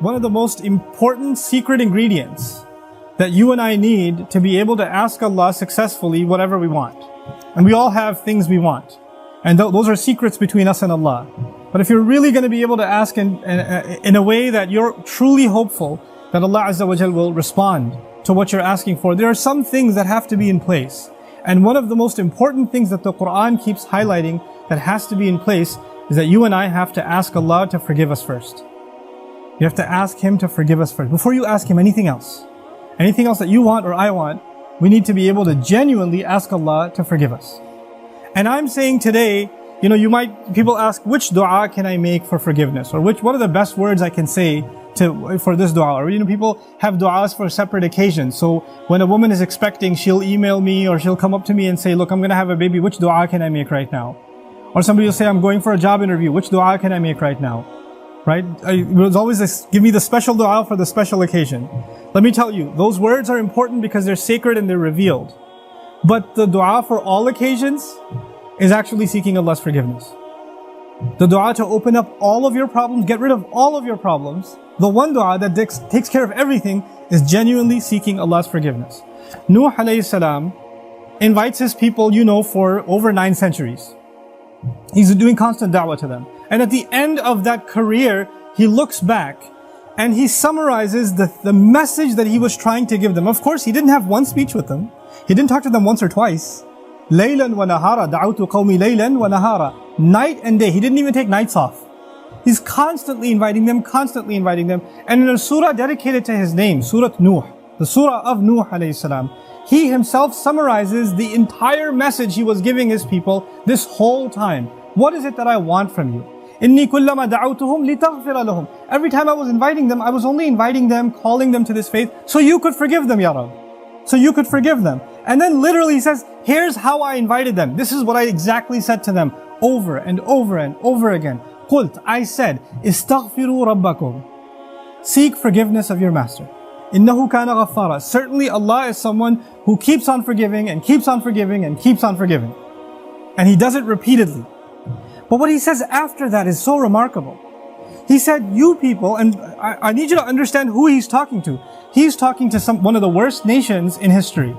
one of the most important secret ingredients that you and I need to be able to ask Allah successfully whatever we want. And we all have things we want. And those are secrets between us and Allah. But if you're really going to be able to ask in a way that you're truly hopeful that Allah Azza wa Jal will respond to what you're asking for, there are some things that have to be in place. And one of the most important things that the Quran keeps highlighting that has to be in place is that you and I have to ask Allah to forgive us first. You have to ask Him to forgive us first. Before you ask Him anything else that you want or I want, we need to be able to genuinely ask Allah to forgive us. And I'm saying today, people ask, which dua can I make for forgiveness? Or what are the best words I can say for this dua? Or people have duas for separate occasions. So when a woman is expecting, she'll email me or she'll come up to me and say, look, I'm going to have a baby. Which dua can I make right now? Or somebody will say, I'm going for a job interview. Which dua can I make right now? Right? It was always this, give me the special dua for the special occasion. Let me tell you, those words are important because they're sacred and they're revealed. But the dua for all occasions is actually seeking Allah's forgiveness. The dua to open up all of your problems, get rid of all of your problems. The one dua that takes care of everything is genuinely seeking Allah's forgiveness. Nuh alayhi salam invites his people, for over 9 centuries. He's doing constant da'wah to them. And at the end of that career, he looks back and he summarizes the message that he was trying to give them. Of course, he didn't have one speech with them. He didn't talk to them once or twice. Laylan wa nahara, da'awtu qawmi laylan wa nahara. Night and day. He didn't even take nights off. He's constantly inviting them. And in a surah dedicated to his name, Surah Nuh, the surah of Nuh alayhi salam, he himself summarizes the entire message he was giving his people this whole time. What is it that I want from you? Inni kullama da'awtuhum litaghfira lahum. Every time I was inviting them, I was only inviting them, calling them to this faith, so you could forgive them, Ya Rabb. So you could forgive them. And then literally he says, here's how I invited them. This is what I exactly said to them over and over and over again. Qult, I said, istaghfiru rabbakum. Seek forgiveness of your master. Innahu kana ghaffara. Certainly Allah is someone who keeps on forgiving and keeps on forgiving and keeps on forgiving. And He does it repeatedly. But what He says after that is so remarkable. He said, you people, and I need you to understand who He's talking to. He's talking to one of the worst nations in history.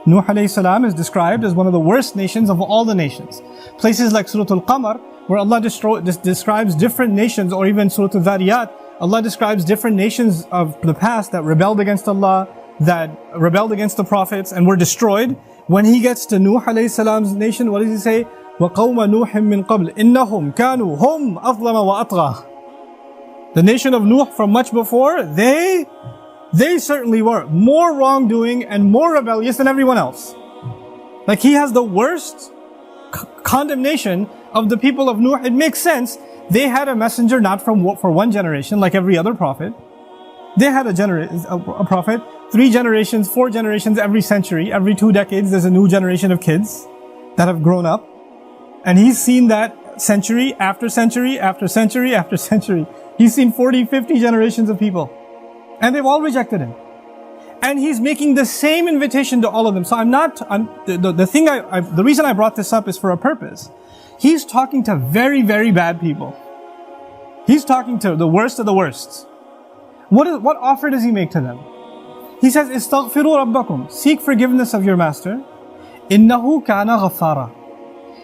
Nuh alayhi salam is described as one of the worst nations of all the nations. Places like Surah Al-Qamar, where Allah describes different nations, or even Surah Al-Dhariyat, Allah describes different nations of the past that rebelled against Allah, that rebelled against the prophets and were destroyed. When He gets to Nuh alayhi salam's nation, what does He say? وَقَوْمَ نُوحٍ مِّن قَبْلِ إِنَّهُمْ كَانُوا هُمْ أَظْلَمَ وَأَطْغَى. The nation of Nuh from much before, they certainly were more wrongdoing and more rebellious than everyone else. Like He has the worst condemnation of the people of Nuh. It makes sense. They had a messenger not for one generation like every other prophet. They had a prophet 3 generations, 4 generations every century. Every 2 decades there's a new generation of kids that have grown up. And he's seen that century after century after century after century. He's seen 40, 50 generations of people. And they've all rejected Him. And He's making the same invitation to all of them. So the reason I brought this up is for a purpose. He's talking to very, very bad people. He's talking to the worst of the worst. What offer does He make to them? He says, istaghfiru rabbakum. Seek forgiveness of your master. Innahu kana ghaffara.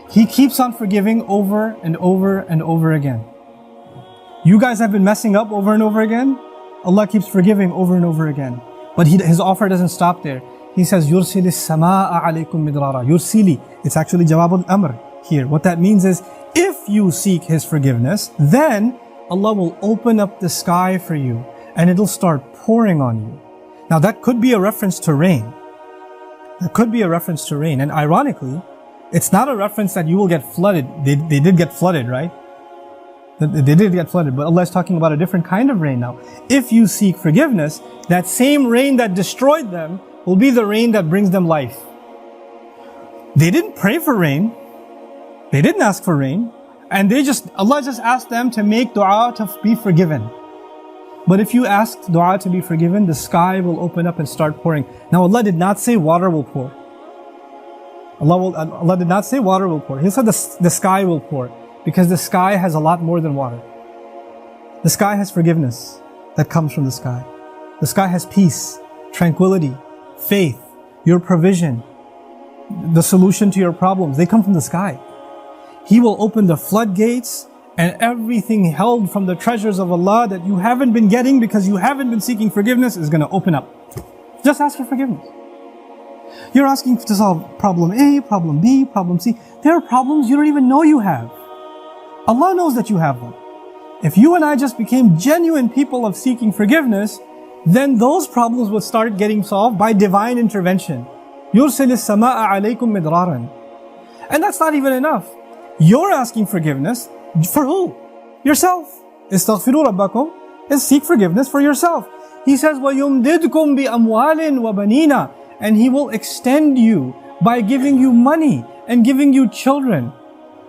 He keeps on forgiving over and over and over again. You guys have been messing up over and over again. Allah keeps forgiving over and over again. But His offer doesn't stop there. He says, يُرْسِلِ السَّمَاءَ عَلَيْكُمْ مِدْرَارًا. Yursili. It's actually Jawab al-Amr here. What that means is, if you seek His forgiveness, then Allah will open up the sky for you and it'll start pouring on you. Now that could be a reference to rain. And ironically, it's not a reference that you will get flooded. They did get flooded, right? They did get flooded, but Allah is talking about a different kind of rain now. If you seek forgiveness, that same rain that destroyed them will be the rain that brings them life. They didn't pray for rain. They didn't ask for rain. And Allah just asked them to make dua to be forgiven. But if you ask dua to be forgiven, the sky will open up and start pouring. Now Allah did not say water will pour. Allah did not say water will pour. He said the sky will pour. Because the sky has a lot more than water. The sky has forgiveness. that comes from the sky. The sky has peace, tranquility, faith, your provision, the solution to your problems. They come from the sky. He will open the floodgates, and everything held from the treasures of Allah that you haven't been getting because you haven't been seeking forgiveness is going to open up. Just ask for forgiveness. You're asking to solve problem A, problem B, problem C. There are problems you don't even know you have. Allah knows that you have them. If you and I just became genuine people of seeking forgiveness, then those problems would start getting solved by divine intervention. يُرْسِلِ السَّمَاءَ عَلَيْكُمْ مِدْرَارًا. And that's not even enough. You're asking forgiveness for who? Yourself. اسْتَغْفِرُوا رَبَّكُمْ is seek forgiveness for yourself. He says, وَيُمْدِدْكُمْ بِأَمْوَالٍ وَبَنِينَ, and He will extend you by giving you money and giving you children.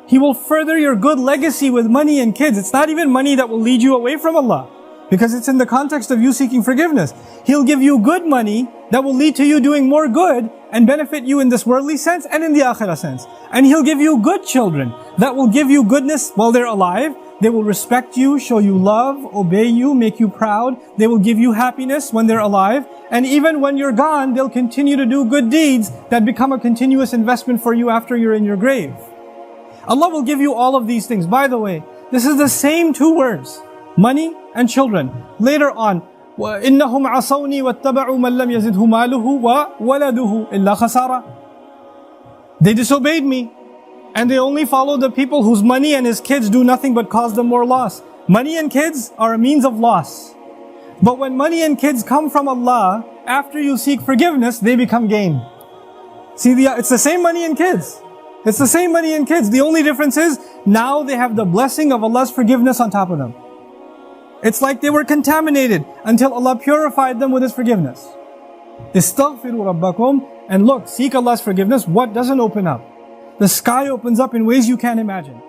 He will further your good legacy with money and kids. It's not even money that will lead you away from Allah, because it's in the context of you seeking forgiveness. He'll give you good money that will lead to you doing more good and benefit you in this worldly sense and in the akhirah sense. And He'll give you good children that will give you goodness while they're alive. They will respect you, show you love, obey you, make you proud. They will give you happiness when they're alive. And even when you're gone, they'll continue to do good deeds that become a continuous investment for you after you're in your grave. Allah will give you all of these things. By the way, this is the same two words, money and children. Later on, وَإِنَّهُمْ عَصَوْنِي وَاتَّبَعُوا مَنْ لَمْ يَزِدْهُ مَالُهُ وَوَلَدُهُ إِلَّا خَسَارًا. They disobeyed me, and they only followed the people whose money and his kids do nothing but cause them more loss. Money and kids are a means of loss. But when money and kids come from Allah, after you seek forgiveness, they become gain. See, it's the same money and kids. It's the same money and kids. The only difference is, now they have the blessing of Allah's forgiveness on top of them. It's like they were contaminated until Allah purified them with His forgiveness. Istaghfiru rabbakum, and look, seek Allah's forgiveness. What doesn't open up? The sky opens up in ways you can't imagine.